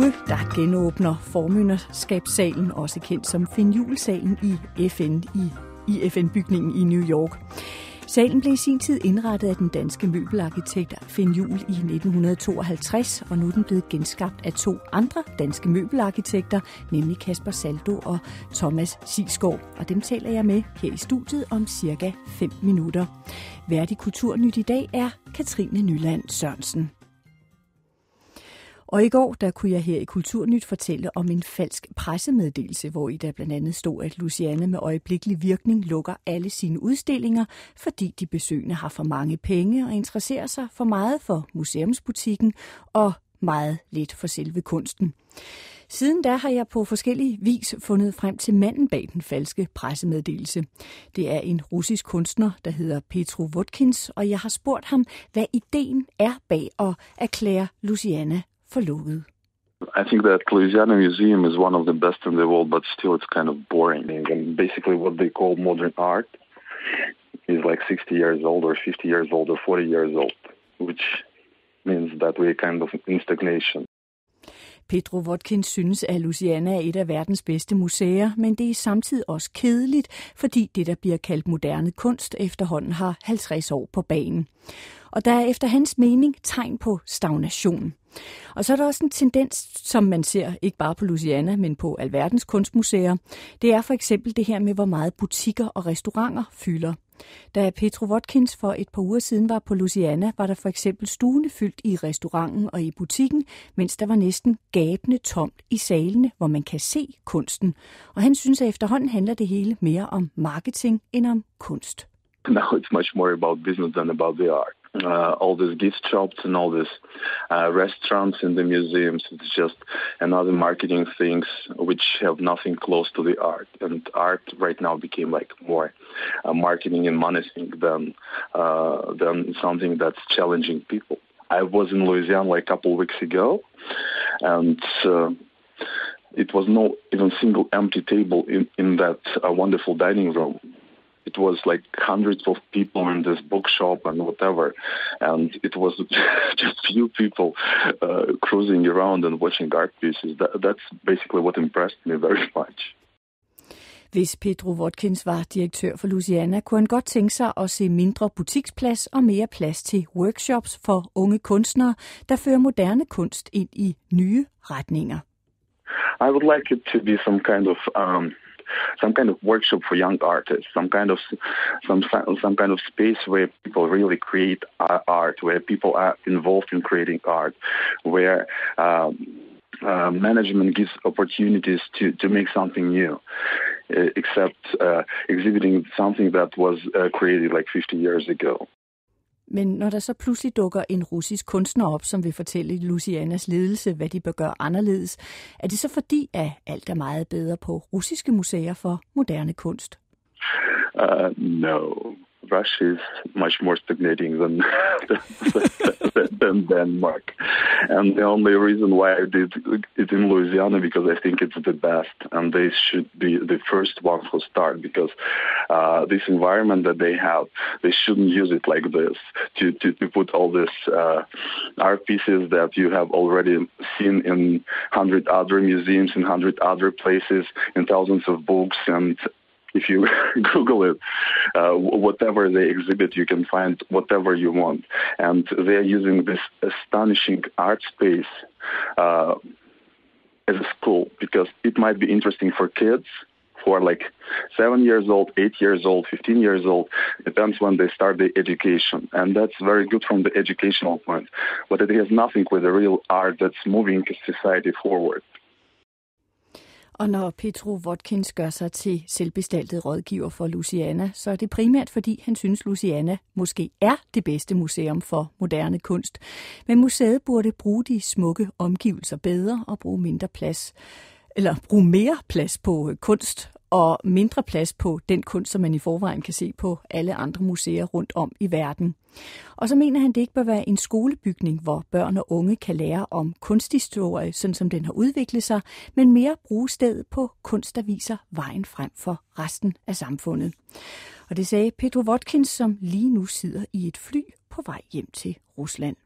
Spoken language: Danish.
uge, der genåbner formynderskabssalen, også kendt som Finn Juhl-salen i FN-bygningen i New York. Salen blev i sin tid indrettet af den danske møbelarkitekt Finn Juhl i 1952, og nu er den blevet genskabt af 2 andre danske møbelarkitekter, nemlig Kasper Saldo og Thomas Sigsgaard. Og dem taler jeg med her i studiet om cirka 5 minutter. Vært i Kulturnyt i dag er Katrine Nyland Sørensen. Og i går, der kunne jeg her i Kulturnyt fortælle om en falsk pressemeddelelse, hvor i der blandt andet stod, at Louisiana med øjeblikkelig virkning lukker alle sine udstillinger, fordi de besøgende har for mange penge og interesserer sig for meget for museumsbutikken og meget lidt for selve kunsten. Siden da har jeg på forskellige vis fundet frem til manden bag den falske pressemeddelelse. Det er en russisk kunstner, der hedder Petro Votkins, og jeg har spurgt ham, hvad ideen er bag at erklære Louisiana for lukket. I think that Louisiana Museum is one of the best in the world, but still it's kind of boring. And basically what they call modern art is like 60 years old or 50 years old or 40 years old, which means that we're kind of in stagnation. Petro Votkins synes, at Louisiana er et af verdens bedste museer, men det er samtidig også kedeligt, fordi det, der bliver kaldt moderne kunst, efterhånden har 50 år på banen. Og der er efter hans mening tegn på stagnation. Og så er der også en tendens, som man ser ikke bare på Louisiana, men på alverdens kunstmuseer. Det er for eksempel det her med, hvor meget butikker og restauranter fylder. Da Petro Votkins for et par uger siden var på Louisiana, var der for eksempel stuende fyldt i restauranten og i butikken, mens der var næsten gabende tomt i salene, hvor man kan se kunsten. Og han synes, at efterhånden handler det hele mere om marketing end om kunst. Now it's much more about business than about the art. All these gift shops and all these restaurants in the museums, it's just another marketing things which have nothing close to the art. And art right now became like more marketing and money thing than something that's challenging people. I was in Louisiana like a couple of weeks ago, and it was no even single empty table in that wonderful dining room. It was like hundreds of people in this bookshop and whatever, and it was just few people cruising around and watching art pieces. That's basically what impressed me very much. Hvis Petro Votkins var direktør for Louisiana, kunne han godt tænke sig at se mindre butiksplads og mere plads til workshops for unge kunstnere, der fører moderne kunst ind i nye retninger. I would like it to be some kind of workshop for young artists, some kind of space where people really create art, where people are involved in creating art, where management gives opportunities to make something new, except exhibiting something that was created like 50 years ago. Men når der så pludselig dukker en russisk kunstner op, som vil fortælle Louisianas ledelse, hvad de bør gøre anderledes, er det så fordi, at alt er meget bedre på russiske museer for moderne kunst? No. Russia is much more stagnating than Denmark. And the only reason why I did it in Louisiana, because I think it's the best, and they should be the first ones who start, because this environment that they have, they shouldn't use it like this, to put all these art pieces that you have already seen in 100 other museums, in 100 other places, in thousands of books, and if you Google it, whatever they exhibit, you can find whatever you want. And they're using this astonishing art space as a school, because it might be interesting for kids who are like 7 years old, 8 years old, 15 years old. Depends when they start their education. And that's very good from the educational point. But it has nothing with the real art that's moving society forward. Og når Petro Votkins gør sig til selvbestaltet rådgiver for Louisiana, så er det primært fordi, han synes, Louisiana måske er det bedste museum for moderne kunst. Men museet burde bruge de smukke omgivelser bedre og bruge mere plads på kunst og mindre plads på den kunst, som man i forvejen kan se på alle andre museer rundt om i verden. Og så mener han, det ikke bør være en skolebygning, hvor børn og unge kan lære om kunsthistorie, sådan som den har udviklet sig, men mere bruge stedet på kunst, der viser vejen frem for resten af samfundet. Og det sagde Petro Votkins, som lige nu sidder i et fly på vej hjem til Rusland.